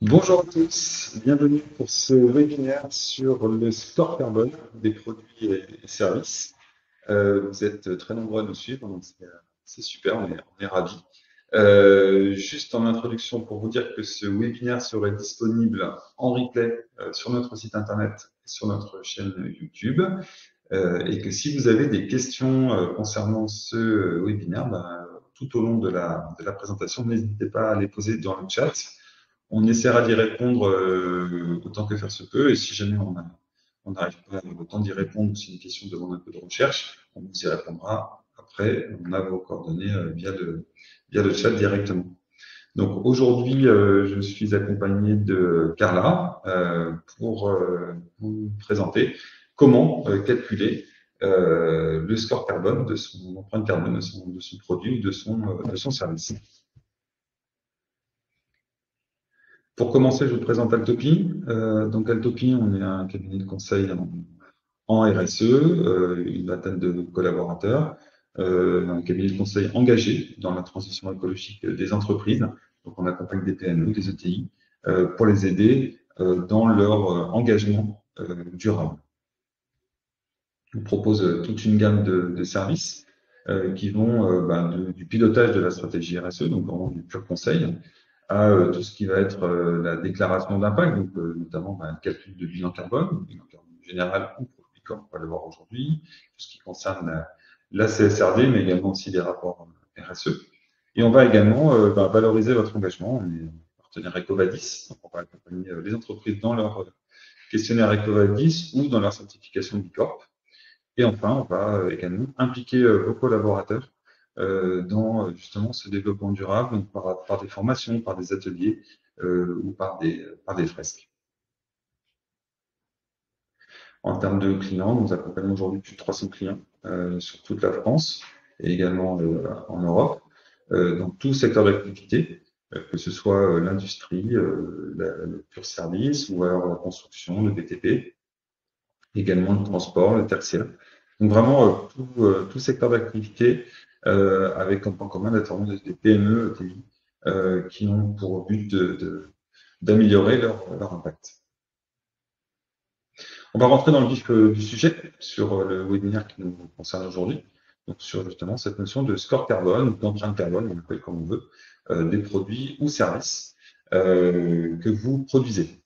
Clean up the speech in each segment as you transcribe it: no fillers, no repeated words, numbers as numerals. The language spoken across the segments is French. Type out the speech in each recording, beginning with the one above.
Bonjour à tous, bienvenue pour ce webinaire sur le score carbone des produits et services. Vous êtes très nombreux à nous suivre, donc c'est super, on est ravis. Juste en introduction pour vous dire que ce webinaire serait disponible en replay sur notre site internet et sur notre chaîne YouTube. Et que si vous avez des questions concernant ce webinaire, tout au long de la présentation, n'hésitez pas à les poser dans le chat. On essaiera d'y répondre autant que faire se peut, et si jamais on n'arrive pas au temps d'y répondre, ou si une question demande un peu de recherche, on vous y répondra après. On a vos coordonnées via le chat directement. Donc aujourd'hui, je suis accompagné de Carla pour vous présenter comment calculer le score carbone de son empreinte carbone de son produit ou de son service. Pour commencer, je vous présente Altopi. Donc Altopi, on est un cabinet de conseil en RSE, une vingtaine de collaborateurs, un cabinet de conseil engagé dans la transition écologique des entreprises. Donc on accompagne des PME, des ETI, pour les aider dans leur engagement durable. On propose toute une gamme de services qui vont du pilotage de la stratégie RSE, donc vraiment du pur conseil, à tout ce qui va être la déclaration d'impact, donc notamment le calcul de bilan carbone général ou pour le Bicorp, on va le voir aujourd'hui, tout ce qui concerne la CSRD, mais également aussi les rapports RSE. Et on va également valoriser votre engagement. On est partenaire EcoVadis, donc on va accompagner les entreprises dans leur questionnaire EcoVadis ou dans leur certification Bicorp. Et enfin, on va également impliquer vos collaborateurs dans justement ce développement durable, donc par des formations, par des ateliers ou par des fresques. En termes de clients, nous accompagnons aujourd'hui plus de 300 clients sur toute la France et également en Europe, dans tout secteur d'activité, que ce soit l'industrie, le pur service ou alors la construction, le BTP, également le transport, le tertiaire. Donc vraiment tout secteur d'activité avec en point commun notamment des PME, ETI, qui ont pour but d'améliorer leur impact. On va rentrer dans le vif du sujet sur le webinaire qui nous concerne aujourd'hui, donc sur justement cette notion de score carbone ou d'empreinte carbone, on l'appelle comme on veut, des produits ou services que vous produisez.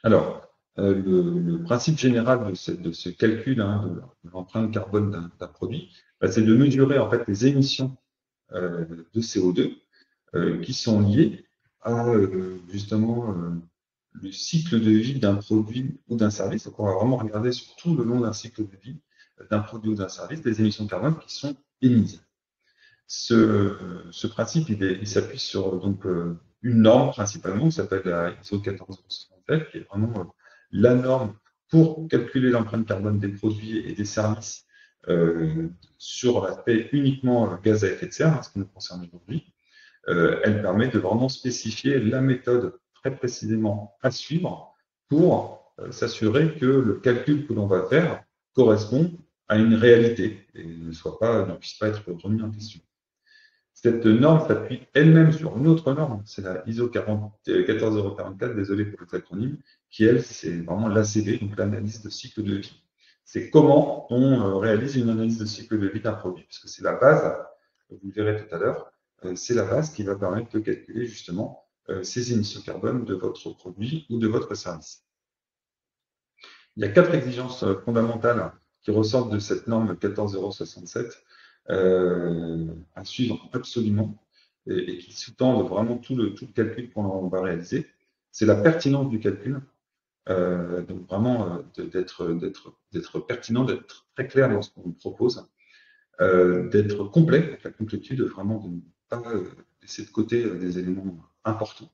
Alors, le principe général de ce calcul de l'empreinte carbone d'un produit, c'est de mesurer en fait les émissions de CO2 qui sont liées à justement le cycle de vie d'un produit ou d'un service. Donc, on va vraiment regarder sur tout le long d'un cycle de vie d'un produit ou d'un service les émissions de carbone qui sont émises. Ce principe, il s'appuie sur une norme principalement qui s'appelle la ISO 14067, qui est vraiment la norme pour calculer l'empreinte carbone des produits et des services sur l'aspect uniquement gaz à effet de serre, ce qui nous concerne aujourd'hui. Elle permet de vraiment spécifier la méthode très précisément à suivre pour s'assurer que le calcul que l'on va faire correspond à une réalité et ne puisse pas être remis en question. Cette norme s'appuie elle-même sur une autre norme, c'est la ISO 14044, désolé pour les acronymes, qui elle, c'est vraiment l'ACV, donc l'analyse de cycle de vie. C'est comment on réalise une analyse de cycle de vie d'un produit, puisque c'est la base, vous le verrez tout à l'heure, c'est la base qui va permettre de calculer justement ces émissions carbone de votre produit ou de votre service. Il y a 4 exigences fondamentales qui ressortent de cette norme 14067 à suivre absolument et qui sous-tendent vraiment tout le calcul qu'on va réaliser. C'est la pertinence du calcul, donc vraiment d'être pertinent, d'être très clair dans ce qu'on propose, d'être complet, avec la complétude, vraiment de ne pas laisser de côté des éléments importants.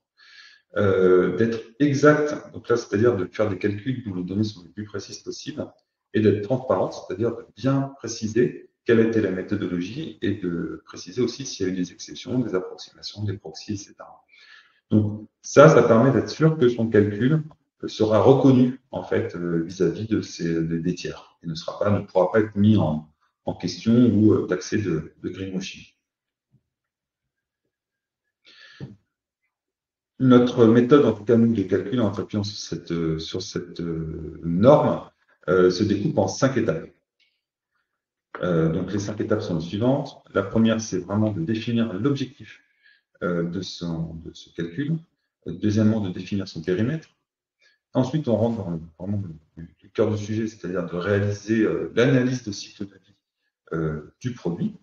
D'être exact, donc là, c'est-à-dire de faire des calculs dont les données sont les plus précises possibles, et d'être transparent, c'est-à-dire de bien préciser quelle était la méthodologie et de préciser aussi s'il y a eu des exceptions, des approximations, des proxys, etc. Donc ça permet d'être sûr que son calcul sera reconnu en fait vis-à-vis des tiers et ne pourra pas être mis en question ou taxé de greenwashing. Notre méthode, en tout cas nous, de calcul en s'appuyant sur cette norme, se découpe en 5 étapes. Donc les 5 étapes sont les suivantes. La première, c'est vraiment de définir l'objectif de ce calcul. Deuxièmement, de définir son périmètre. Ensuite, on rentre dans vraiment le cœur du sujet, c'est-à-dire de réaliser l'analyse de cycle de vie du produit.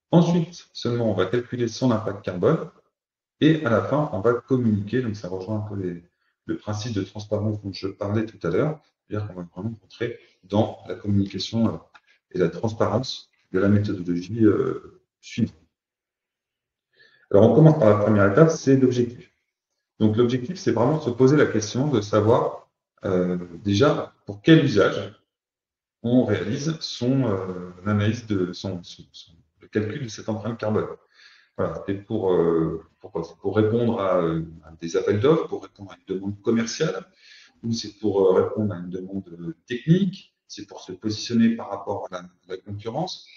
Ensuite, seulement, on va calculer son impact carbone. Et à la fin, on va communiquer. Donc, ça rejoint un peu le principe de transparence dont je parlais tout à l'heure. C'est-à-dire qu'on va vraiment rentrer dans la communication et la transparence de la méthodologie suivante. Alors, on commence par la première étape, c'est l'objectif. Donc, l'objectif, c'est vraiment de se poser la question de savoir déjà pour quel usage on réalise son analyse le calcul de cette empreinte carbone. Voilà, c'est pour répondre à des appels d'offres, pour répondre à une demande commerciale, ou c'est pour répondre à une demande technique, c'est pour se positionner par rapport à la concurrence.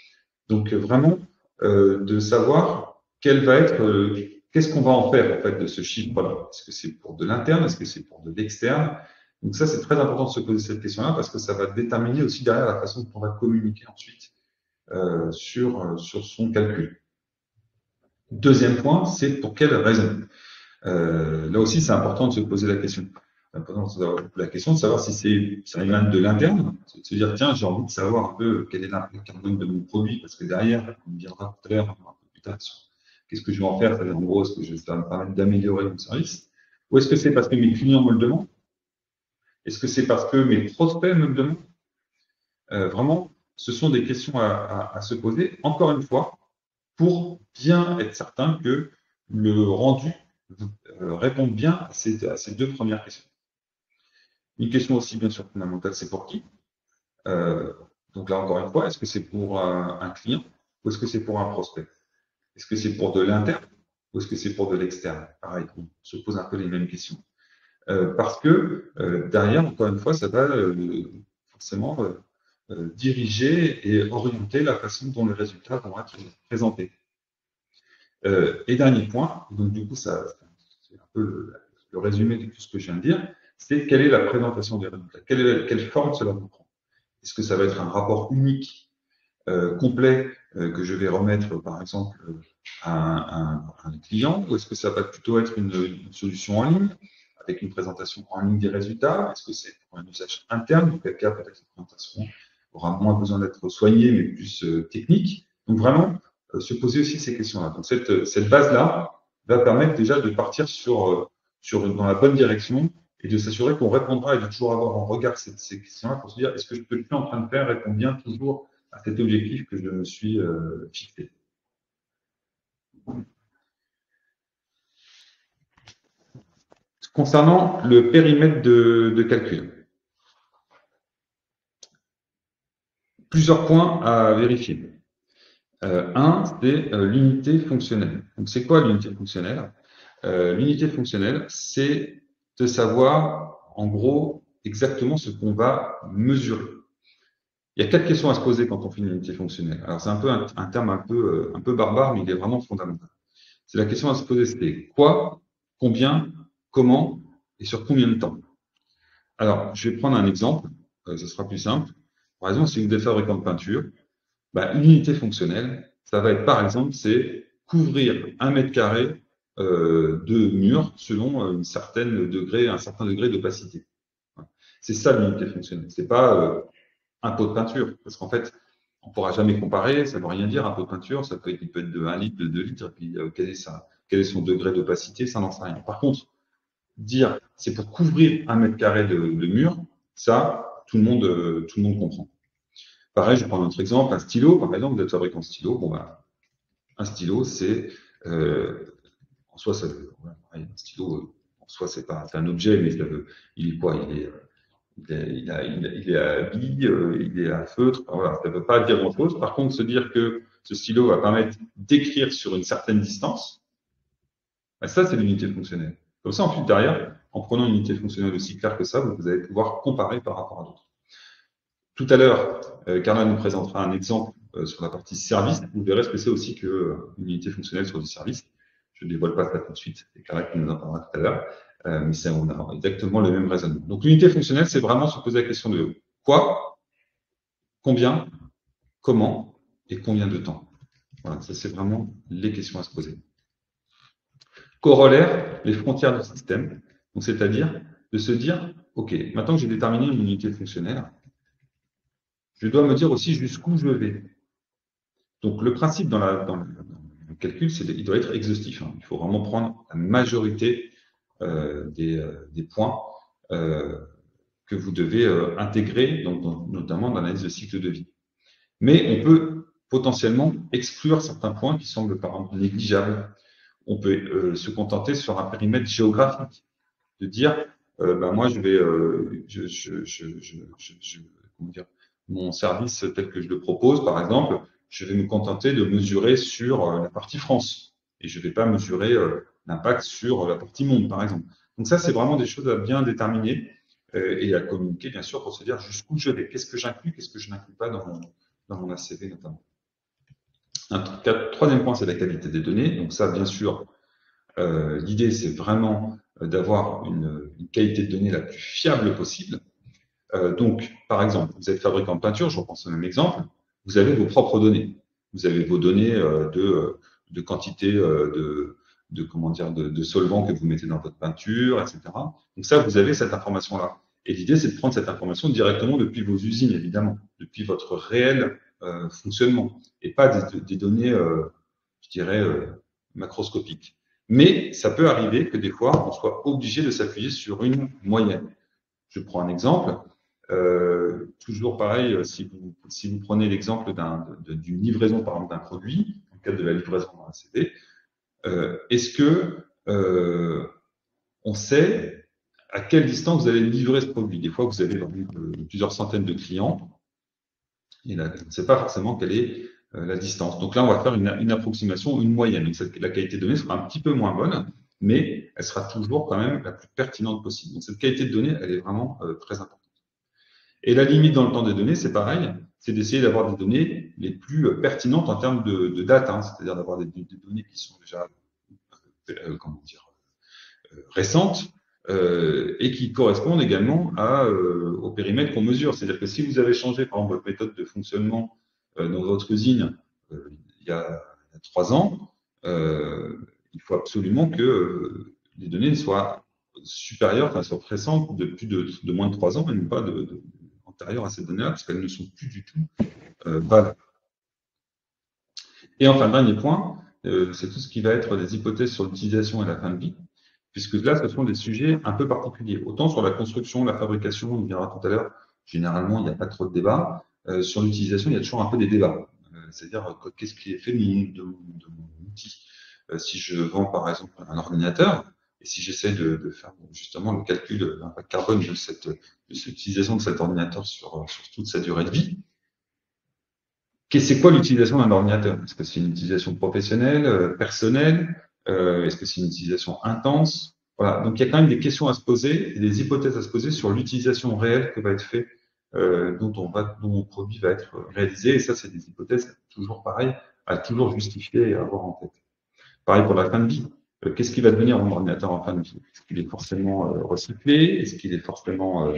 Donc vraiment, de savoir qu'est-ce qu'on va en faire en fait de ce chiffre-là. Est-ce que c'est pour de l'interne, est-ce que c'est pour de l'externe? Donc ça, c'est très important de se poser cette question-là parce que ça va déterminer aussi derrière la façon dont on va communiquer ensuite sur son calcul. Deuxième point, c'est pour quelle raison. Là aussi, c'est important de se poser la question. La question de savoir si ça émane de l'interne, c'est de se dire, tiens, j'ai envie de savoir un peu quel est l'impact carbone de mon produit, parce que derrière, on viendra tout à l'heure, un peu plus tard, sur qu'est-ce que je vais en faire, c'est-à-dire en gros, est-ce que ça va me permettre d'améliorer mon service, ou est-ce que c'est parce que mes clients me le demandent, est-ce que c'est parce que mes prospects me le demandent. Vraiment, ce sont des questions à se poser, encore une fois, pour bien être certain que le rendu réponde bien à ces deux premières questions. Une question aussi, bien sûr, fondamentale, c'est pour qui? Donc là, encore une fois, est-ce que c'est pour un client ou est-ce que c'est pour un prospect? Est-ce que c'est pour de l'interne ou est-ce que c'est pour de l'externe? Pareil, on se pose un peu les mêmes questions. Parce que derrière, encore une fois, ça va forcément diriger et orienter la façon dont les résultats vont être présentés. Et dernier point, donc du coup, c'est un peu le résumé de tout ce que je viens de dire, c'est quelle est la présentation des résultats, quelle forme cela vous prend. Est-ce que ça va être un rapport unique, complet, que je vais remettre, par exemple, à un client, ou est-ce que ça va plutôt être une solution en ligne, avec une présentation en ligne des résultats? Est-ce que c'est pour un usage interne, dans quel cas peut-être la présentation aura moins besoin d'être soignée, mais plus technique? Donc vraiment, se poser aussi ces questions-là. Donc cette base-là va permettre déjà de partir dans la bonne direction et de s'assurer qu'on répondra et de toujours avoir en regard ces questions-là pour se dire est-ce que ce que je suis en train de faire répond bien toujours à cet objectif que je me suis fixé. Concernant le périmètre de calcul, plusieurs points à vérifier. Un, c'est l'unité fonctionnelle. Donc, c'est quoi l'unité fonctionnelle? L'unité fonctionnelle, c'est de savoir, en gros, exactement ce qu'on va mesurer. Il y a 4 questions à se poser quand on fait une unité fonctionnelle. Alors, c'est un peu un terme un peu barbare, mais il est vraiment fondamental. C'est la question à se poser, c'est quoi, combien, comment et sur combien de temps. Alors, je vais prendre un exemple, ce sera plus simple. Par exemple, si vous êtes fabricant de peinture, une unité fonctionnelle, ça va être par exemple, c'est couvrir 1 mètre carré de mur selon un certain degré d'opacité. C'est ça l'unité fonctionnelle. C'est pas un pot de peinture, parce qu'en fait, on ne pourra jamais comparer, ça ne veut rien dire, un pot de peinture, il peut être de 1 litre, de 2 litres, et puis quel est son degré d'opacité, ça n'en sait rien. Par contre, dire c'est pour couvrir 1 mètre carré de mur, ça, tout le monde comprend. Pareil, je prends un autre exemple, un stylo, par exemple, vous êtes fabricant de stylo, un stylo, c'est en soi, un stylo, en soi, c'est un objet, mais il est quoi? Il est à bille, il est à feutre, voilà, ça ne veut pas dire grand-chose. Par contre, se dire que ce stylo va permettre d'écrire sur une certaine distance, ça, c'est l'unité fonctionnelle. Comme ça, ensuite, derrière, en prenant une unité fonctionnelle aussi claire que ça, vous allez pouvoir comparer par rapport à d'autres. Tout à l'heure, Carla nous présentera un exemple sur la partie service. Vous verrez ce que c'est aussi qu'une unité fonctionnelle sur du service. Je ne dévoile pas ça tout de suite, c'est Clara qui nous en parlera tout à l'heure, mais on a exactement le même raisonnement. Donc l'unité fonctionnelle, c'est vraiment se poser la question de quoi, combien, comment et combien de temps. Voilà, ça c'est vraiment les questions à se poser. Corollaire, les frontières du système, c'est-à-dire de se dire, OK, maintenant que j'ai déterminé une unité fonctionnelle, je dois me dire aussi jusqu'où je vais. Donc le principe dans le calcul, c'est qu'il doit être exhaustif. Hein. Il faut vraiment prendre la majorité des points que vous devez intégrer, donc, notamment dans l'analyse de cycle de vie. Mais on peut potentiellement exclure certains points qui semblent par exemple négligeables. On peut se contenter sur un périmètre géographique, de dire, moi je vais, comment dire, mon service tel que je le propose, par exemple, je vais me contenter de mesurer sur la partie France et je ne vais pas mesurer l'impact sur la partie monde, par exemple. Donc ça, c'est vraiment des choses à bien déterminer et à communiquer, bien sûr, pour se dire jusqu'où je vais, qu'est-ce que j'inclus, qu'est-ce que je n'inclus pas dans mon ACV notamment. Troisième point, c'est la qualité des données. Donc ça, bien sûr, l'idée, c'est vraiment d'avoir une qualité de données la plus fiable possible. Donc, par exemple, vous êtes fabricant de peinture, je reprends ce même exemple, vous avez vos propres données. Vous avez vos données de quantité de solvants que vous mettez dans votre peinture, etc. Donc ça, vous avez cette information-là. Et l'idée, c'est de prendre cette information directement depuis vos usines, évidemment, depuis votre réel fonctionnement, et pas des données, je dirais, macroscopiques. Mais ça peut arriver que des fois, on soit obligé de s'appuyer sur une moyenne. Je prends un exemple. Toujours pareil, si vous prenez l'exemple d'une livraison, par exemple, d'un produit, dans le cadre de la livraison d'un CD, est-ce que on sait à quelle distance vous allez livrer ce produit? Des fois, vous avez plusieurs centaines de clients, et là, on ne sait pas forcément quelle est la distance. Donc là, on va faire une approximation, une moyenne. Donc, la qualité de données sera un petit peu moins bonne, mais elle sera toujours quand même la plus pertinente possible. Donc cette qualité de données, elle est vraiment très importante. Et la limite dans le temps des données, c'est pareil, c'est d'essayer d'avoir des données les plus pertinentes en termes de date, hein, c'est-à-dire d'avoir des données qui sont déjà récentes et qui correspondent également au périmètre qu'on mesure. C'est-à-dire que si vous avez changé, par exemple, votre méthode de fonctionnement dans votre usine il y a 3 ans, il faut absolument que les données soient supérieures, enfin soient récentes de moins de 3 ans, et non pas antérieures à ces données-là, parce qu'elles ne sont plus du tout valables. Et enfin, le dernier point, c'est tout ce qui va être des hypothèses sur l'utilisation et la fin de vie, puisque là, ce sont des sujets un peu particuliers. Autant sur la construction, la fabrication, on verra tout à l'heure, généralement, il n'y a pas trop de débats. Sur l'utilisation, il y a toujours un peu des débats. C'est-à-dire, qu'est-ce qui est fait de mon outil? Si je vends, par exemple, un ordinateur, et si j'essaie de faire justement le calcul de l'impact carbone de cette utilisation de cet ordinateur sur toute sa durée de vie, c'est quoi l'utilisation d'un ordinateur? Est-ce que c'est une utilisation professionnelle, personnelle? Est-ce que c'est une utilisation intense? Voilà. Donc, il y a quand même des questions à se poser et des hypothèses à se poser sur l'utilisation réelle que va être fait, dont mon produit va être réalisé. Et ça, c'est des hypothèses toujours pareil, à toujours justifier et à avoir en tête. Pareil pour la fin de vie. Qu'est-ce qui va devenir mon ordinateur en fin de vie? Est-ce qu'il est forcément recyclé? Est-ce qu'il est forcément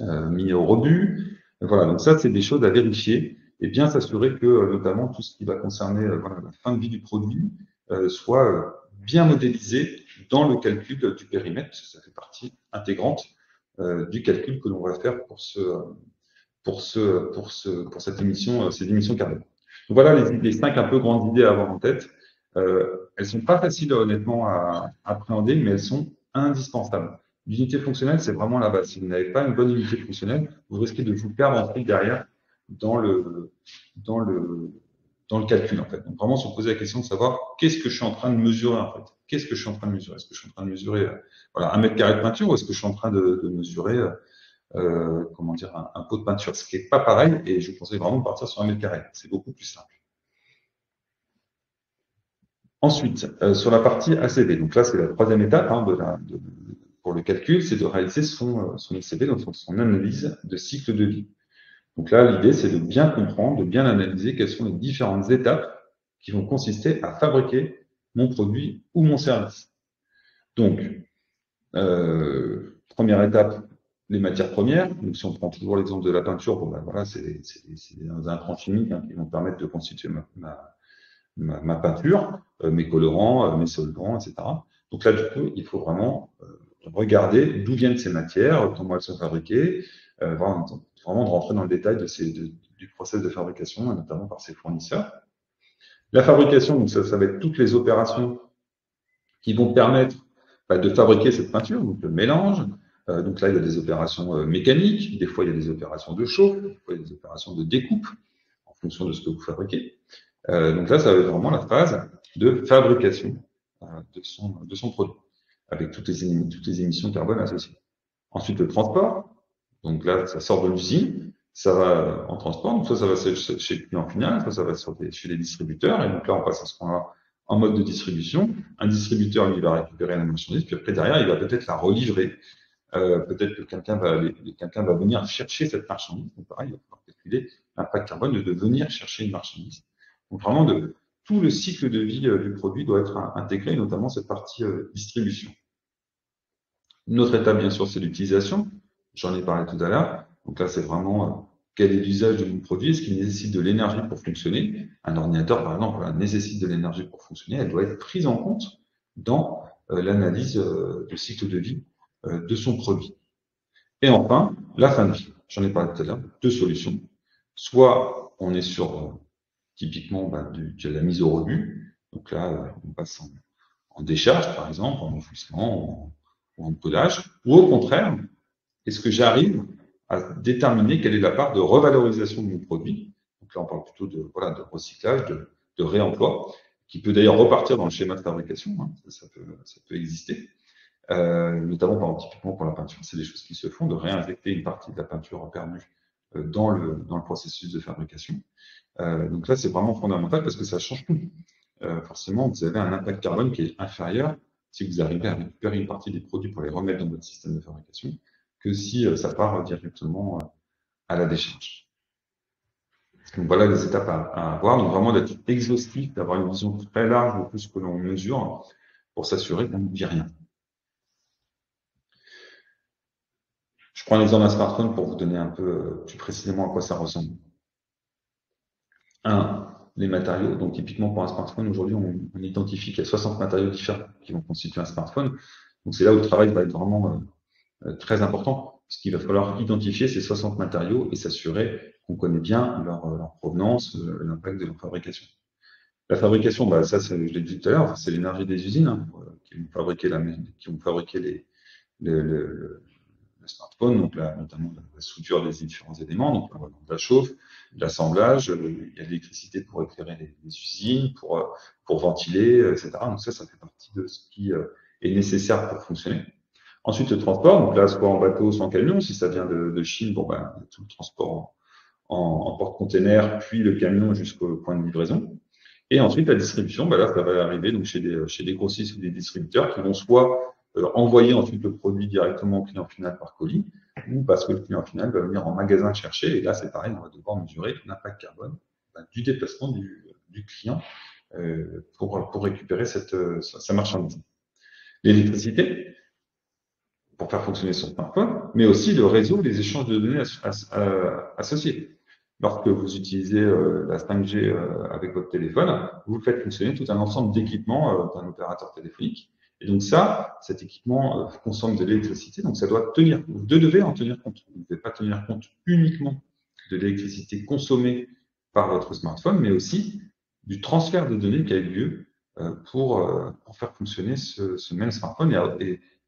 mis au rebut? Voilà, donc ça, c'est des choses à vérifier et bien s'assurer que, notamment, tout ce qui va concerner la fin de vie du produit soit bien modélisé dans le calcul du périmètre, parce que ça fait partie intégrante du calcul que l'on va faire pour cette émission, ces émissions carbone. Donc voilà les 5 un peu grandes idées à avoir en tête. Elles sont pas faciles, honnêtement, à appréhender, mais elles sont indispensables. L'unité fonctionnelle, c'est vraiment la base. Si vous n'avez pas une bonne unité fonctionnelle, vous risquez de vous perdre ensuite derrière dans le calcul, en fait. Donc, vraiment se poser la question de savoir qu'est-ce que je suis en train de mesurer, en fait. Qu'est-ce que je suis en train de mesurer? Est-ce que je suis en train de mesurer 1 mètre carré de peinture ou est-ce que je suis en train de mesurer un pot de peinture? Ce qui n'est pas pareil, et je vous conseille vraiment de partir sur 1 mètre carré. C'est beaucoup plus simple. Ensuite, sur la partie ACV, donc là, c'est la troisième étape pour le calcul, c'est de réaliser son ACV, donc son analyse de cycle de vie. Donc là, l'idée, c'est de bien comprendre, de bien analyser quelles sont les différentes étapes qui vont consister à fabriquer mon produit ou mon service. Donc, première étape, les matières premières. Donc, si on prend toujours l'exemple de la peinture, bon, ben voilà, c'est des intrants chimiques qui vont permettre de constituer ma peinture, mes colorants, mes solvants, etc. Donc là, du coup, il faut vraiment regarder d'où viennent ces matières, comment elles sont fabriquées, vraiment de rentrer dans le détail du process de fabrication, notamment par ses fournisseurs. La fabrication, donc ça va être toutes les opérations qui vont permettre de fabriquer cette peinture, donc le mélange. Donc là, il y a des opérations mécaniques, des fois il y a des opérations de chauffe, des fois il y a des opérations de découpe, en fonction de ce que vous fabriquez. Donc là, ça va être vraiment la phase de fabrication de son produit, avec toutes les émissions de carbone associées. Ensuite, le transport. Donc là, ça sort de l'usine, ça va en transport, donc ça va chez le client final, ça va chez les distributeurs, et donc là, on passe à ce moment-là en mode de distribution. Un distributeur, lui, va récupérer la marchandise, puis après, derrière, il va peut-être la relivrer. Peut-être que quelqu'un va venir chercher cette marchandise. Donc pareil, il va falloir calculer l'impact carbone de venir chercher une marchandise. Donc vraiment, tout le cycle de vie du produit doit être intégré, notamment cette partie distribution. Une autre étape, bien sûr, c'est l'utilisation. J'en ai parlé tout à l'heure. Donc là, c'est vraiment quel est l'usage de mon produit, est-ce qu'il nécessite de l'énergie pour fonctionner. Un ordinateur, par exemple, nécessite de l'énergie pour fonctionner. Elle doit être prise en compte dans l'analyse de cycle de vie de son produit. Et enfin, la fin de vie. J'en ai parlé tout à l'heure, deux solutions. Soit on est sur typiquement de la mise au rebut. Donc là, on passe en décharge, par exemple, en enfouissement ou en pelage. Ou au contraire, est-ce que j'arrive à déterminer quelle est la part de revalorisation de mon produit? Donc là, on parle plutôt de recyclage, de réemploi, qui peut d'ailleurs repartir dans le schéma de fabrication. Hein, ça peut exister. Notamment, typiquement pour la peinture, c'est des choses qui se font, de réinjecter une partie de la peinture perdue dans le processus de fabrication. Donc là, c'est vraiment fondamental parce que ça change tout. Forcément, vous avez un impact carbone qui est inférieur si vous arrivez à récupérer une partie des produits pour les remettre dans votre système de fabrication que si ça part directement à la décharge. Donc voilà les étapes à avoir. Donc vraiment d'être exhaustif, d'avoir une vision très large de tout ce que l'on mesure pour s'assurer qu'on n'oublie rien. Je prends l'exemple d'un smartphone pour vous donner un peu plus précisément à quoi ça ressemble. Les matériaux. Donc, typiquement, pour un smartphone, aujourd'hui, on identifie qu'il y a 60 matériaux différents qui vont constituer un smartphone. Donc, c'est là où le travail va être vraiment très important, puisqu'il va falloir identifier ces 60 matériaux et s'assurer qu'on connaît bien leur provenance, l'impact de leur fabrication. La fabrication, ça, je l'ai dit tout à l'heure, c'est l'énergie des usines qui vont fabriquer le smartphone, donc là, notamment la soudure des différents éléments, donc la chauffe, l'assemblage, il y a l'électricité pour éclairer les usines, pour ventiler, etc. Donc ça fait partie de ce qui est nécessaire pour fonctionner. Ensuite, le transport, donc là, soit en bateau, soit en camion. Si ça vient de Chine, tout le transport en porte-container, puis le camion jusqu'au point de livraison. Et ensuite, la distribution, là, ça va arriver donc chez des grossistes ou des distributeurs qui vont soit envoyer ensuite le produit directement au client final par colis, ou parce que le client final va venir en magasin chercher, et là c'est pareil, on va devoir mesurer l'impact carbone du déplacement du client pour récupérer sa marchandise. L'électricité, pour faire fonctionner son smartphone, mais aussi le réseau, les échanges de données associés. Lorsque vous utilisez la 5G avec votre téléphone, vous faites fonctionner tout un ensemble d'équipements d'un opérateur téléphonique. Et donc cet équipement consomme de l'électricité, donc ça doit tenir. Vous devez en tenir compte. Vous ne devez pas tenir compte uniquement de l'électricité consommée par votre smartphone, mais aussi du transfert de données qui a eu lieu pour faire fonctionner ce même smartphone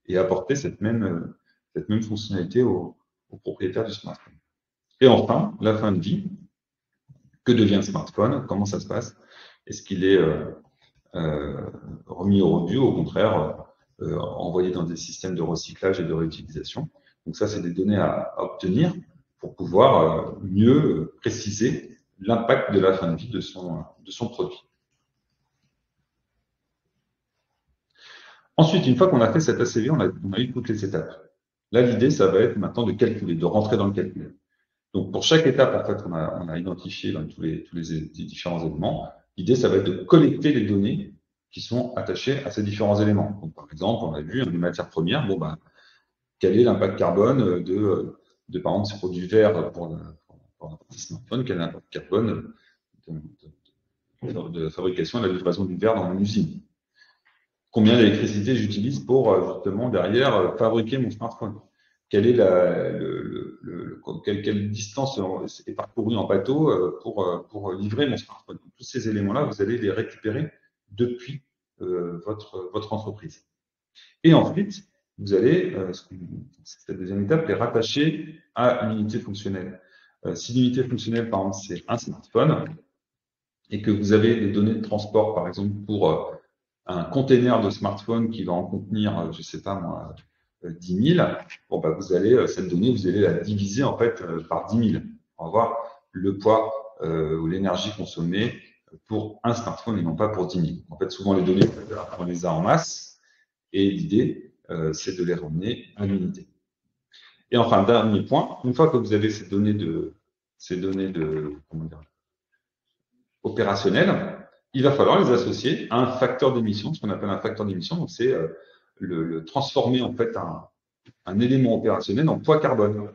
et apporter cette même fonctionnalité au propriétaire du smartphone. Et enfin, la fin de vie. Que devient le smartphone? Comment ça se passe? Est-ce qu'il est remis au rebut, au contraire, envoyé dans des systèmes de recyclage et de réutilisation? Donc ça, c'est des données à obtenir pour pouvoir mieux préciser l'impact de la fin de vie de son produit. Ensuite, une fois qu'on a fait cet ACV, on a eu toutes les étapes. Là, l'idée, ça va être maintenant de calculer, de rentrer dans le calcul. Donc, pour chaque étape, en fait, on a identifié tous les différents éléments. L'idée, ça va être de collecter les données qui sont attachés à ces différents éléments. Donc, par exemple, on a vu une matière première, bon, bah, quel est l'impact carbone par exemple, ces produits verts pour la partie smartphone, quel est l'impact carbone de la fabrication et de la livraison du verre dans mon usine. Combien d'électricité j'utilise pour justement derrière fabriquer mon smartphone. Quelle est quelle distance est parcourue en bateau pour livrer mon smartphone. Tous ces éléments-là, vous allez les récupérer depuis votre entreprise. Et ensuite, vous allez, cette deuxième étape, les rattacher à une unité fonctionnelle. Si l'unité fonctionnelle, par exemple, c'est un smartphone, et que vous avez des données de transport, par exemple, pour un container de smartphone qui va en contenir, je ne sais pas moi, 10 000, bon, bah, vous allez, cette donnée, vous allez la diviser en fait par 10 000. On va voir le poids ou l'énergie consommée pour un smartphone et non pas pour 10 000. En fait, souvent, les données, on les a en masse et l'idée, c'est de les ramener à l'unité. Et enfin, dernier point, une fois que vous avez ces données comment dire, opérationnelles, il va falloir les associer à un facteur d'émission, ce qu'on appelle un facteur d'émission. Donc, c'est le transformer en fait un élément opérationnel en poids carbone.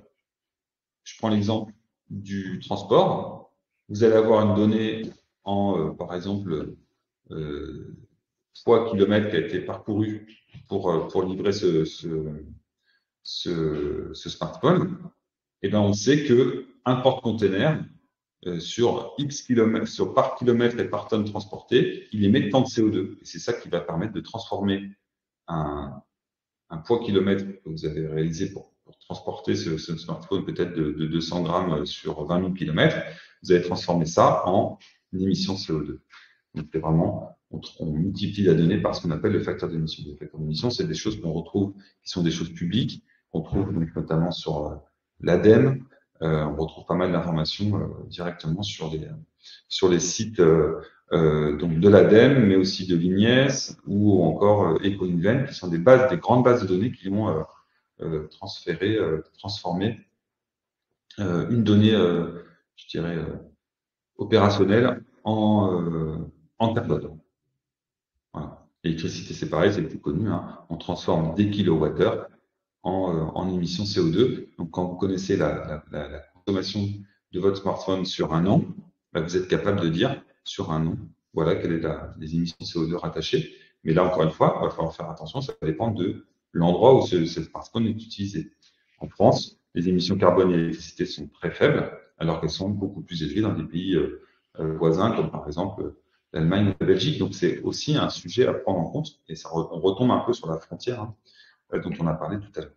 Je prends l'exemple du transport. Vous allez avoir une donnée en, par exemple, poids kilomètre qui a été parcouru pour livrer ce smartphone. Et bien, on sait que un porte-container sur X kilomètres, par kilomètre et par tonne transportée, il émet tant de CO2. Et c'est ça qui va permettre de transformer un poids kilomètre que vous avez réalisé pour transporter ce smartphone peut-être de 200 grammes sur 20 000 kilomètres. Vous allez transformer ça en émission CO2. Donc, c'est vraiment, on multiplie la donnée par ce qu'on appelle le facteur d'émission. Le facteur d'émission, c'est des choses qu'on retrouve, qui sont des choses publiques, qu'on trouve notamment sur l'ADEME. On retrouve pas mal d'informations directement sur les sites donc de l'ADEME, mais aussi de l'INES ou encore EcoInvent, qui sont des grandes bases de données qui vont transformer une donnée, je dirais, opérationnelle en carbone. Voilà. L'électricité, c'est pareil, c'est plus connu. Hein. On transforme des kilowattheures en émissions CO2. Donc, quand vous connaissez la consommation de votre smartphone sur un an, bah, vous êtes capable de dire sur un an, voilà quelles sont les émissions CO2 rattachées. Mais là, encore une fois, il va falloir faire attention, ça va dépendre de l'endroit où ce smartphone est utilisé. En France, les émissions carbone et l'électricité sont très faibles, alors qu'elles sont beaucoup plus élevées dans des pays voisins, comme par exemple l'Allemagne ou la Belgique. Donc, c'est aussi un sujet à prendre en compte, et ça, on retombe un peu sur la frontière dont on a parlé tout à l'heure.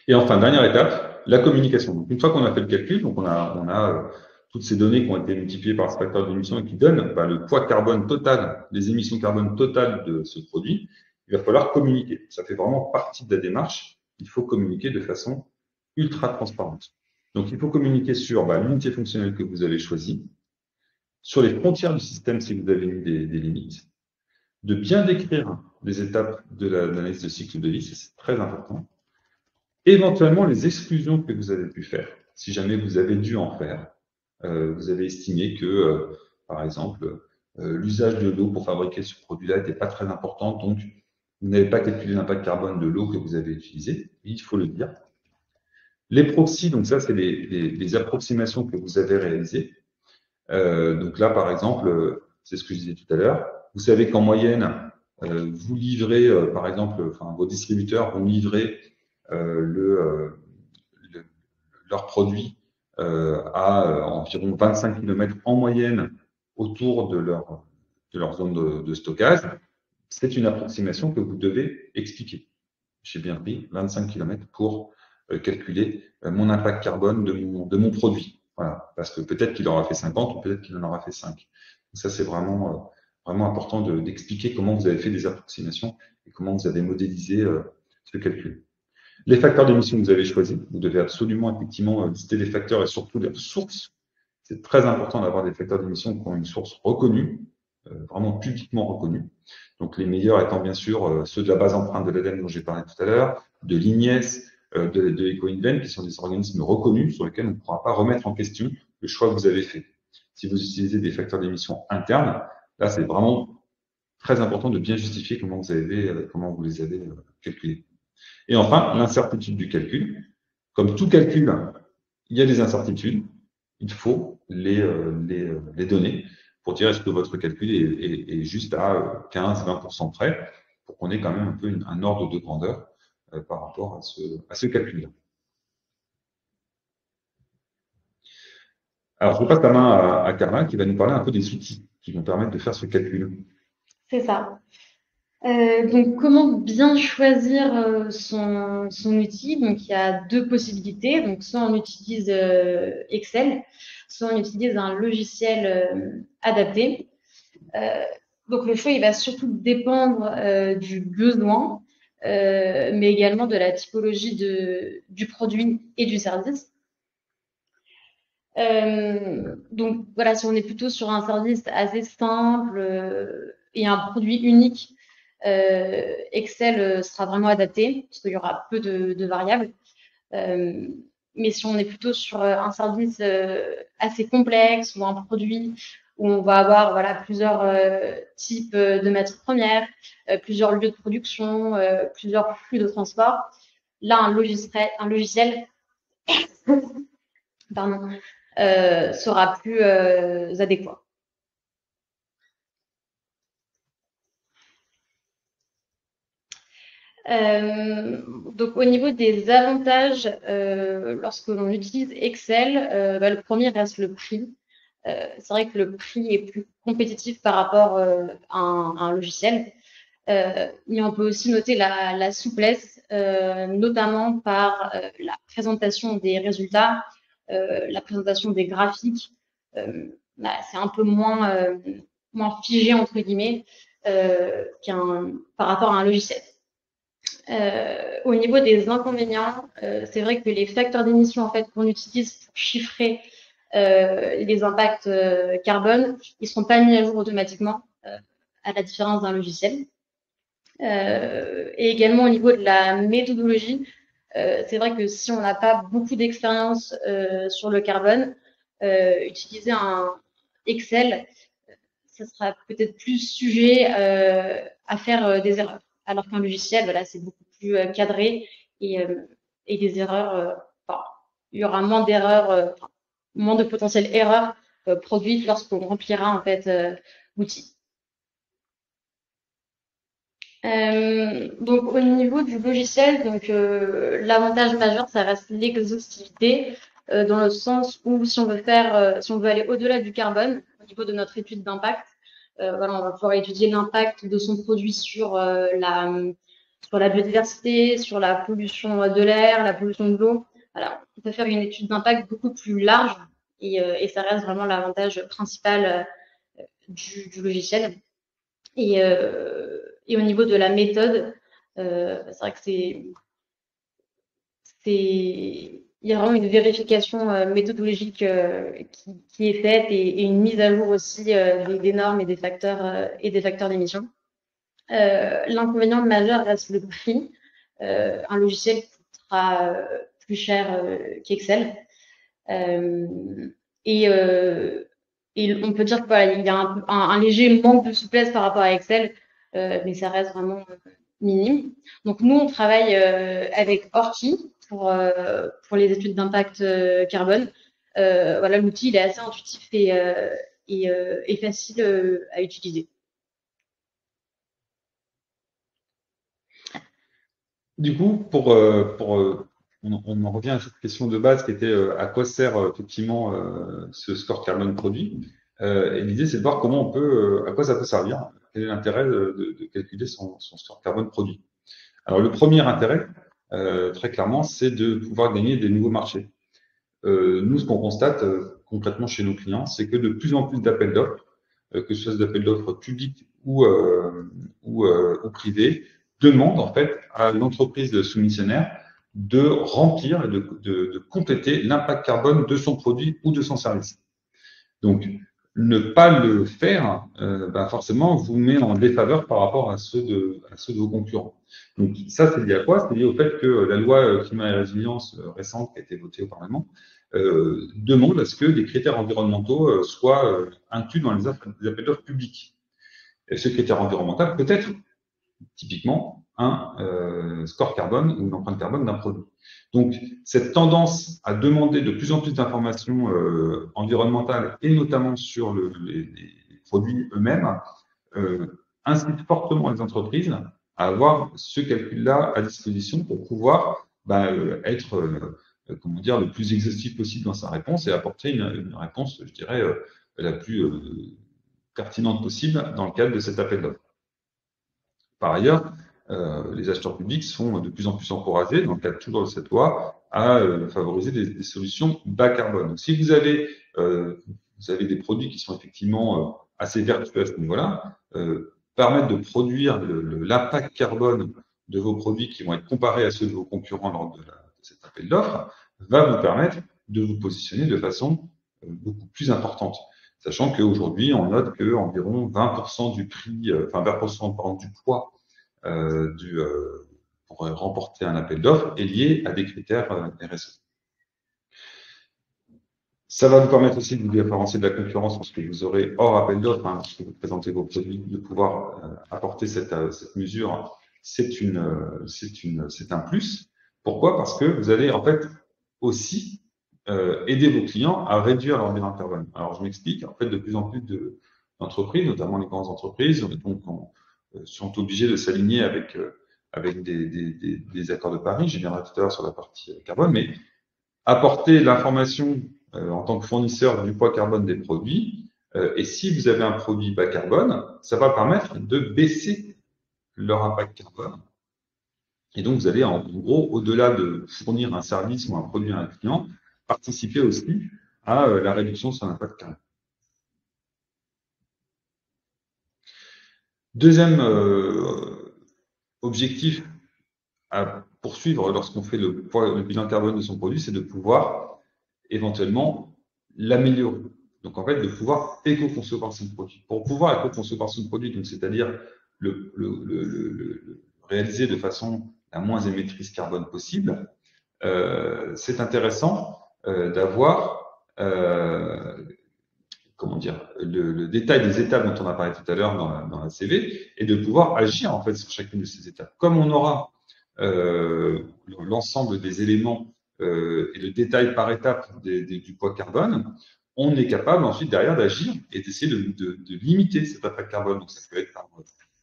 Et enfin, dernière étape, la communication. Donc, une fois qu'on a fait le calcul, donc on a toutes ces données qui ont été multipliées par ce facteur d'émission et qui donnent le poids carbone total, les émissions carbone totales de ce produit, il va falloir communiquer. Ça fait vraiment partie de la démarche. Il faut communiquer de façon ultra transparente. Donc, il faut communiquer sur l'unité fonctionnelle que vous avez choisie, sur les frontières du système si vous avez mis des limites, de bien décrire les étapes de l'analyse de cycle de vie, c'est très important. Éventuellement, les exclusions que vous avez pu faire, si jamais vous avez dû en faire, vous avez estimé que, par exemple, l'usage de l'eau pour fabriquer ce produit-là n'était pas très important, donc vous n'avez pas calculé l'impact carbone de l'eau que vous avez utilisée, il faut le dire. Les proxys, donc ça, c'est les approximations que vous avez réalisées. Donc là, par exemple, c'est ce que je disais tout à l'heure, vous savez qu'en moyenne, vous livrez, par exemple, vos distributeurs vont livrer leurs produits à environ 25 km en moyenne autour de leur zone de stockage. C'est une approximation que vous devez expliquer. J'ai bien pris 25 km pour calculer mon impact carbone de mon produit. Voilà, parce que peut-être qu'il aura fait 50 ou peut-être qu'il en aura fait 5. Donc ça, c'est vraiment important d'expliquer comment vous avez fait des approximations et comment vous avez modélisé ce calcul. Les facteurs d'émission que vous avez choisis, vous devez absolument effectivement lister les facteurs et surtout leurs sources. C'est très important d'avoir des facteurs d'émission qui ont une source reconnue, vraiment publiquement reconnue. Donc les meilleurs étant bien sûr ceux de la base empreinte de l'ADEME dont j'ai parlé tout à l'heure, de l'INES, de EcoInvent, qui sont des organismes reconnus sur lesquels on ne pourra pas remettre en question le choix que vous avez fait. Si vous utilisez des facteurs d'émission internes, Là, c'est vraiment très important de bien justifier comment vous les avez calculés. Et enfin, l'incertitude du calcul. Comme tout calcul, il y a des incertitudes. Il faut les donner pour dire est-ce que votre calcul est juste à 15-20% près, pour qu'on ait quand même un peu un ordre de grandeur par rapport à ce calcul-là. Alors, je passe la main à Carla qui va nous parler un peu des outils qui vont permettre de faire ce calcul. C'est ça. Donc, comment bien choisir son outil? Donc, il y a deux possibilités. Donc, soit on utilise Excel, soit on utilise un logiciel adapté. Euh, donc, le choix, il va surtout dépendre du besoin, mais également de la typologie du produit et du service. Donc voilà, si on est plutôt sur un service assez simple et un produit unique, Excel sera vraiment adapté parce qu'il y aura peu de variables. Euh, mais si on est plutôt sur un service assez complexe ou un produit où on va avoir voilà, plusieurs types de matières premières, plusieurs lieux de production, plusieurs flux de transport, là, un logiciel pardon, sera plus adéquat. Donc au niveau des avantages, lorsque l'on utilise Excel, le premier reste le prix. C'est vrai que le prix est plus compétitif par rapport à un logiciel. Mais on peut aussi noter la souplesse, notamment par la présentation des résultats, la présentation des graphiques. C'est un peu moins figé, entre guillemets, par rapport à un logiciel. Au niveau des inconvénients, c'est vrai que les facteurs d'émission en fait, qu'on utilise pour chiffrer les impacts carbone, ils ne sont pas mis à jour automatiquement, à la différence d'un logiciel. Et également au niveau de la méthodologie, c'est vrai que si on n'a pas beaucoup d'expérience sur le carbone, utiliser un Excel, ça sera peut-être plus sujet à faire des erreurs. Alors qu'un logiciel, voilà, c'est beaucoup plus cadré et des erreurs, enfin, il y aura moins d'erreurs, moins de potentielles erreurs produites lorsqu'on remplira en fait l'outil. Donc au niveau du logiciel, donc l'avantage majeur, ça reste l'exhaustivité, dans le sens où si on veut aller au-delà du carbone, au niveau de notre étude d'impact, voilà, on va pouvoir étudier l'impact de son produit sur la biodiversité, sur la pollution de l'air, la pollution de l'eau. Voilà, on peut faire une étude d'impact beaucoup plus large et ça reste vraiment l'avantage principal du logiciel. Et au niveau de la méthode, c'est vrai que il y a vraiment une vérification méthodologique qui est faite et une mise à jour aussi des normes et des facteurs d'émission. L'inconvénient majeur reste le prix. Un logiciel coûtera plus cher qu'Excel. Euh, et, euh, et on peut dire qu'il voilà, y a un léger manque de souplesse par rapport à Excel, mais ça reste vraiment minime. Donc nous, on travaille avec Orki pour les études d'impact carbone. Voilà, l'outil il est assez intuitif et facile à utiliser. Du coup, on en revient à cette question de base qui était à quoi sert effectivement ce score carbone produit. Et l'idée, c'est de voir comment à quoi ça peut servir, quel est l'intérêt de calculer son score carbone produit. Alors, le premier intérêt, très clairement, c'est de pouvoir gagner des nouveaux marchés. Nous, ce qu'on constate concrètement chez nos clients, c'est que de plus en plus d'appels d'offres, que ce soit des appels d'offres publics ou privés, demandent en fait à l'entreprise soumissionnaire de remplir et de compléter l'impact carbone de son produit ou de son service. Donc, ne pas le faire, forcément, vous met en défaveur par rapport à ceux de vos concurrents. Donc, ça, c'est lié à quoi? C'est lié au fait que la loi climat et résilience récente qui a été votée au Parlement demande à ce que les critères environnementaux soient inclus dans les appels d'offres publics. Et ce critère environnemental peut être typiquement un score carbone ou une empreinte carbone d'un produit. Donc, cette tendance à demander de plus en plus d'informations environnementales et notamment sur les produits eux-mêmes incite fortement les entreprises à avoir ce calcul-là à disposition pour pouvoir être comment dire, le plus exhaustif possible dans sa réponse et apporter une réponse, je dirais, la plus pertinente possible dans le cadre de cet appel d'offres. Par ailleurs, les acheteurs publics sont de plus en plus encouragés, dans le cadre toujours de cette loi, à favoriser des solutions bas carbone. Donc, si vous avez des produits qui sont effectivement assez vertueux à ce niveau-là, permettre de produire l'impact carbone de vos produits qui vont être comparés à ceux de vos concurrents lors de cet appel d'offres va vous permettre de vous positionner de façon beaucoup plus importante. Sachant qu'aujourd'hui, on note qu'environ 20% du prix, 20% du poids pour remporter un appel d'offres est lié à des critères RSE. Ça va vous permettre aussi de vous différencier de la concurrence parce que vous aurez hors appel d'offres, lorsque vous présentez vos produits, de pouvoir apporter cette mesure. C'est un plus. Pourquoi? Parce que vous allez en fait aussi aider vos clients à réduire leur bilan carbone. Alors, je m'explique. En fait, de plus en plus d'entreprises, notamment les grandes entreprises, donc, sont obligées de s'aligner avec des accords de Paris. J'y reviendrai tout à l'heure sur la partie carbone, mais apporter l'information en tant que fournisseur du poids carbone des produits. Et si vous avez un produit bas carbone, ça va permettre de baisser leur impact carbone. Et donc, vous allez, en gros, au-delà de fournir un service ou un produit à un client, participer aussi à la réduction de son impact carbone. Deuxième objectif à poursuivre lorsqu'on fait le bilan carbone de son produit, c'est de pouvoir éventuellement l'améliorer. Donc, en fait, de pouvoir éco-concevoir son produit. Pour pouvoir éco-concevoir son produit, donc c'est-à-dire le réaliser de façon la moins émettrice carbone possible, c'est intéressant d'avoir comment dire, le détail des étapes dont on a parlé tout à l'heure dans la CV et de pouvoir agir en fait sur chacune de ces étapes. Comme on aura l'ensemble des éléments et le détail par étape du poids carbone, on est capable ensuite derrière d'agir et d'essayer de limiter cet impact carbone. Donc ça peut être par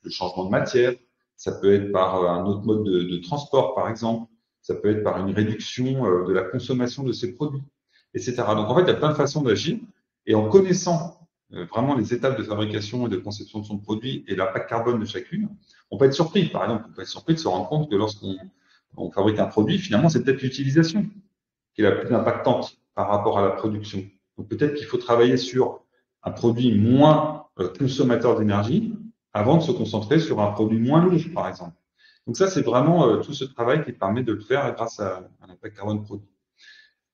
le changement de matière, ça peut être par un autre mode de transport par exemple, ça peut être par une réduction de la consommation de ces produits, etc. Donc en fait, il y a plein de façons d'agir et en connaissant vraiment les étapes de fabrication et de conception de son produit et l'impact carbone de chacune, on peut être surpris. Par exemple, on peut être surpris de se rendre compte que lorsqu'on fabrique un produit, finalement, c'est peut-être l'utilisation qui est la plus impactante par rapport à la production. Donc peut-être qu'il faut travailler sur un produit moins consommateur d'énergie avant de se concentrer sur un produit moins lourd, par exemple. Donc ça, c'est vraiment tout ce travail qui permet de le faire grâce à un impact carbone produit.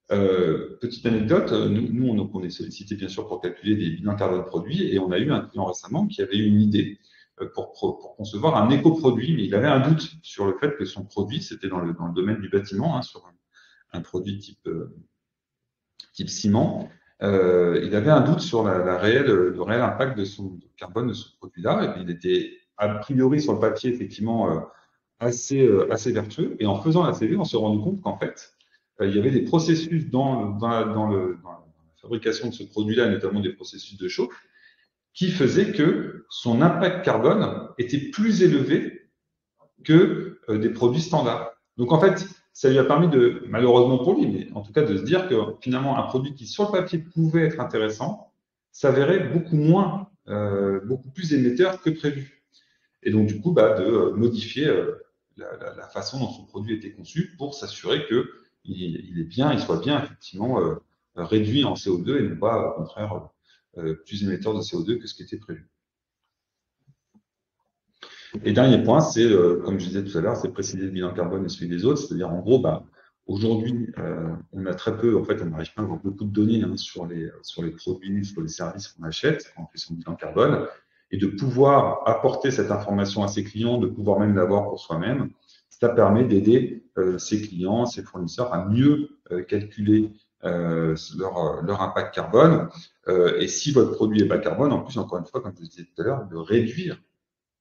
Petite anecdote, nous on est sollicité bien sûr pour calculer des bilans carbone produits et on a eu un client récemment qui avait eu une idée pour concevoir un éco-produit, mais il avait un doute sur le fait que son produit, c'était dans le domaine du bâtiment, sur un produit type ciment, il avait un doute sur le réel impact de carbone de ce produit-là, et puis il était a priori sur le papier effectivement assez vertueux, et en faisant la CV, on s'est rendu compte qu'en fait, il y avait des processus dans la fabrication de ce produit-là, notamment des processus de chauffe, qui faisaient que son impact carbone était plus élevé que des produits standards. Donc en fait, ça lui a permis malheureusement pour lui, mais en tout cas de se dire que finalement un produit qui sur le papier pouvait être intéressant, s'avérait beaucoup plus émetteur que prévu. Et donc du coup, de modifier la façon dont son produit était conçu pour s'assurer que il soit bien effectivement réduit en CO2 et non pas au contraire plus émetteur de CO2 que ce qui était prévu. Et dernier point, c'est, comme je disais tout à l'heure, c'est préciser le bilan carbone et celui des autres, c'est-à-dire en gros, aujourd'hui, on a très peu, en fait, on n'arrive pas à avoir beaucoup de données sur les produits, sur les services qu'on achète quand on fait son bilan carbone, et de pouvoir apporter cette information à ses clients, de pouvoir même l'avoir pour soi-même, ça permet d'aider ses clients, ses fournisseurs à mieux calculer leur impact carbone. Et si votre produit est bas carbone, en plus, encore une fois, comme je vous disais tout à l'heure, de réduire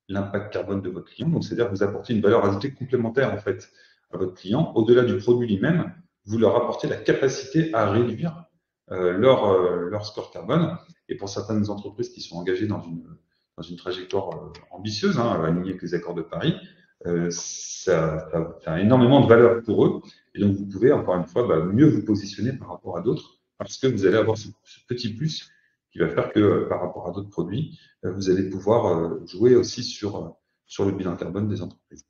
l'impact carbone de votre client. Donc, c'est-à-dire que vous apportez une valeur ajoutée complémentaire, en fait, à votre client. Au-delà du produit lui-même, vous leur apportez la capacité à réduire leur score carbone. Et pour certaines entreprises qui sont engagées dans une trajectoire ambitieuse, alignée avec les accords de Paris, ça a énormément de valeur pour eux. Et donc, vous pouvez, encore une fois, mieux vous positionner par rapport à d'autres, parce que vous allez avoir ce petit plus qui va faire que, par rapport à d'autres produits, vous allez pouvoir jouer aussi sur le bilan carbone des entreprises.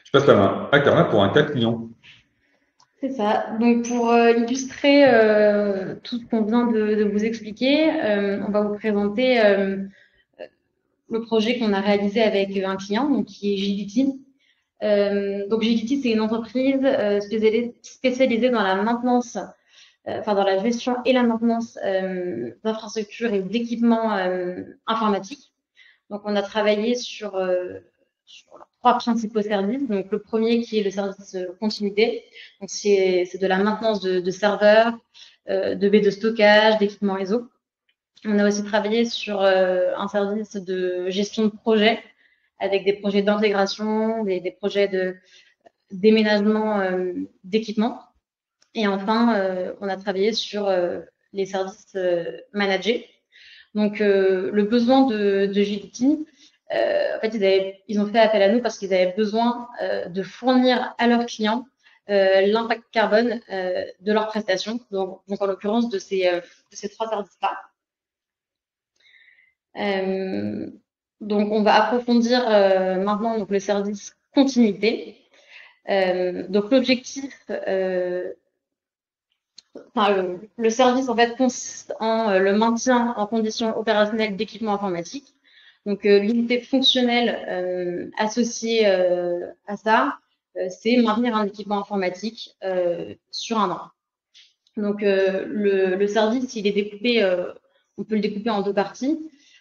Je passe la main à Carla pour un cas client. C'est ça. Donc, pour illustrer tout ce qu'on vient de vous expliquer, on va vous présenter le projet qu'on a réalisé avec un client, donc, qui est Gility. Donc, Gility, c'est une entreprise spécialisée dans la maintenance, dans la gestion et la maintenance d'infrastructures et d'équipements informatiques. Donc, on a travaillé sur trois principaux services. Donc, le premier qui est le service continuité. Donc, c'est de la maintenance de serveurs, de baies de stockage, d'équipements réseau. On a aussi travaillé sur un service de gestion de projet avec des projets d'intégration, des projets de déménagement d'équipements. Et enfin, on a travaillé sur les services managés. Donc, le besoin de Gility, en fait, ils ont fait appel à nous parce qu'ils avaient besoin de fournir à leurs clients l'impact carbone de leurs prestations, donc en l'occurrence de ces trois services-là. Donc, on va approfondir maintenant donc, le service continuité. Donc, l'objectif, le service en fait consiste en le maintien en conditions opérationnelles d'équipements informatiques. Donc, l'unité fonctionnelle associée à ça, c'est maintenir un équipement informatique sur un an. Donc, le service, il est découpé, on peut le découper en deux parties.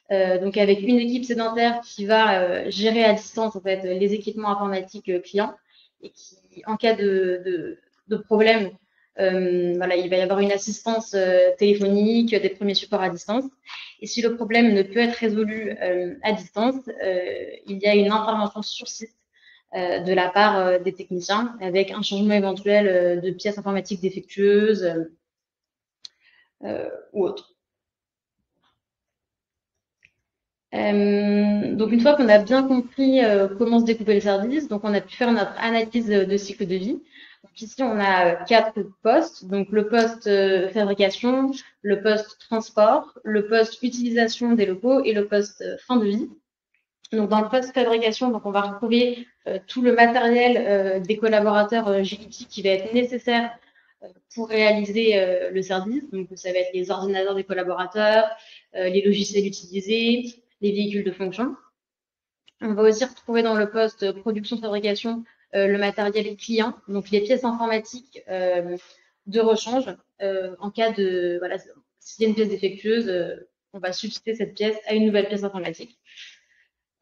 Donc, avec une équipe sédentaire qui va gérer à distance en fait les équipements informatiques clients et qui, en cas de problème, il va y avoir une assistance téléphonique, des premiers supports à distance. Et si le problème ne peut être résolu à distance, il y a une intervention sur site de la part des techniciens avec un changement éventuel de pièces informatiques défectueuses ou autres. Donc, une fois qu'on a bien compris comment se découper le service, donc on a pu faire notre analyse de cycle de vie. Donc, ici, on a 4 postes. Donc, le poste fabrication, le poste transport, le poste utilisation des locaux et le poste fin de vie. Donc, dans le poste fabrication, donc on va retrouver tout le matériel des collaborateurs Gility qui va être nécessaire pour réaliser le service. Donc, ça va être les ordinateurs des collaborateurs, les logiciels utilisés, les véhicules de fonction. On va aussi retrouver dans le poste production-fabrication le matériel client, donc les pièces informatiques de rechange. En cas de, voilà, s'il y a une pièce défectueuse, on va substituer cette pièce à une nouvelle pièce informatique.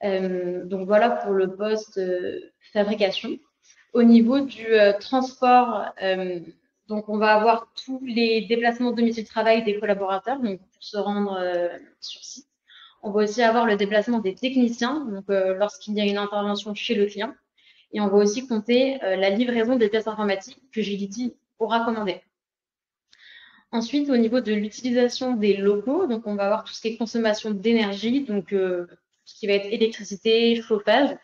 Donc voilà pour le poste fabrication. Au niveau du transport, donc on va avoir tous les déplacements de domicile-travail des collaborateurs, donc pour se rendre sur site. On va aussi avoir le déplacement des techniciens, donc lorsqu'il y a une intervention chez le client. Et on va aussi compter la livraison des pièces informatiques que Gility aura commandées. Ensuite, au niveau de l'utilisation des locaux, donc on va avoir tout ce qui est consommation d'énergie, donc tout ce qui va être électricité, chauffage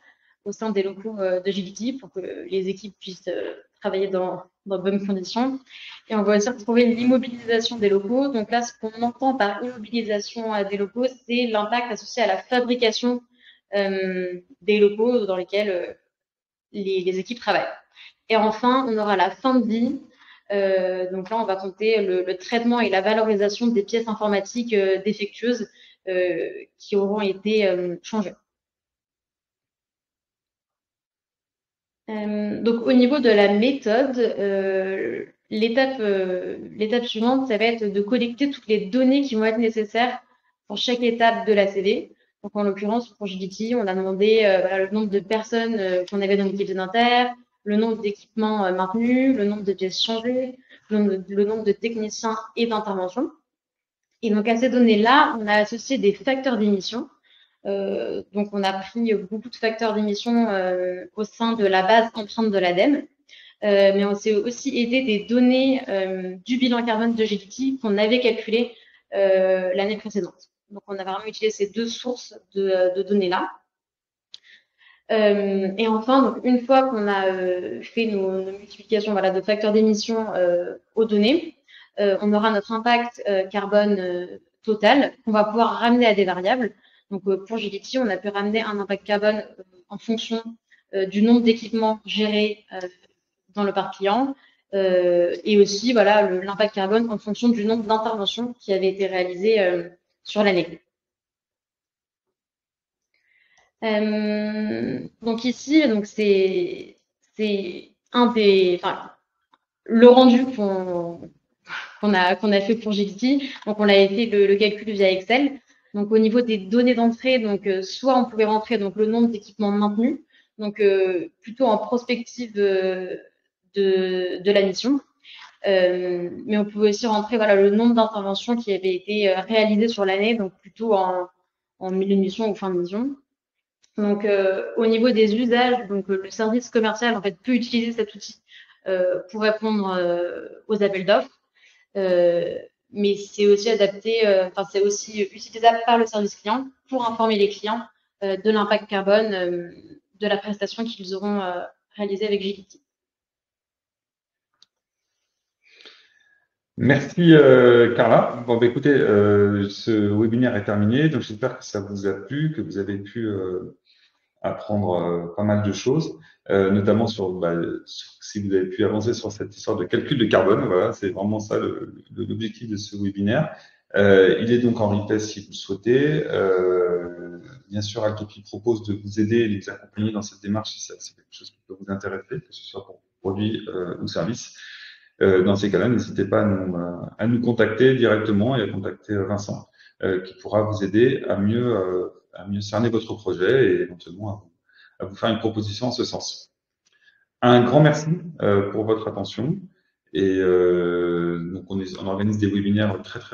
au sein des locaux de Gility pour que les équipes puissent travailler dans de bonnes conditions. Et on va aussi retrouver l'immobilisation des locaux. Donc là, ce qu'on entend par immobilisation des locaux, c'est l'impact associé à la fabrication des locaux dans lesquels les équipes travaillent. Et enfin, on aura la fin de vie. Donc là, on va compter le traitement et la valorisation des pièces informatiques défectueuses qui auront été changées. Donc, au niveau de la méthode, l'étape suivante, ça va être de collecter toutes les données qui vont être nécessaires pour chaque étape de la CD. Donc, en l'occurrence, pour Gility, on a demandé le nombre de personnes qu'on avait dans l'équipe sédentaire, le nombre d'équipements maintenus, le nombre de pièces changées, le nombre de techniciens et d'interventions. Et donc, à ces données-là, on a associé des facteurs d'émission. Donc, on a pris beaucoup de facteurs d'émission au sein de la base empreinte de l'ADEME. Mais on s'est aussi aidé des données du bilan carbone de Gelity qu'on avait calculé l'année précédente. Donc, on a vraiment utilisé ces deux sources de données-là. Et enfin, donc, une fois qu'on a fait nos multiplications voilà, de facteurs d'émission aux données, on aura notre impact carbone total qu'on va pouvoir ramener à des variables. Donc, pour Gelity, on a pu ramener un impact carbone en fonction du nombre d'équipements gérés dans le parc client et aussi voilà, l'impact carbone en fonction du nombre d'interventions qui avaient été réalisées sur l'année. Donc ici, donc c'est un des, enfin, le rendu qu'on a fait pour Gelity. Donc on a fait le calcul via Excel. Donc au niveau des données d'entrée, donc soit on pouvait rentrer donc le nombre d'équipements maintenus, donc plutôt en prospective de la mission. Mais on pouvait aussi rentrer voilà, le nombre d'interventions qui avaient été réalisées sur l'année, donc plutôt en milieu de mission ou fin de mission. Donc, au niveau des usages, donc le service commercial en fait peut utiliser cet outil pour répondre aux appels d'offres, mais c'est aussi adapté, enfin c'est aussi utilisable par le service client pour informer les clients de l'impact carbone de la prestation qu'ils auront réalisée avec Gelity. Merci Carla. Bon, bah, écoutez, ce webinaire est terminé, donc j'espère que ça vous a plu, que vous avez pu apprendre pas mal de choses, notamment sur si vous avez pu avancer sur cette histoire de calcul de carbone. Voilà, c'est vraiment ça l'objectif de ce webinaire. Il est donc en replay si vous le souhaitez. Bien sûr, Altopi propose de vous aider et de vous accompagner dans cette démarche si c'est quelque chose qui peut vous intéresser, que ce soit pour produit ou service. Dans ces cas-là, n'hésitez pas à nous contacter directement et à contacter Vincent, qui pourra vous aider à mieux cerner votre projet et éventuellement à vous faire une proposition en ce sens. Un grand merci pour votre attention. Et donc on organise des webinaires très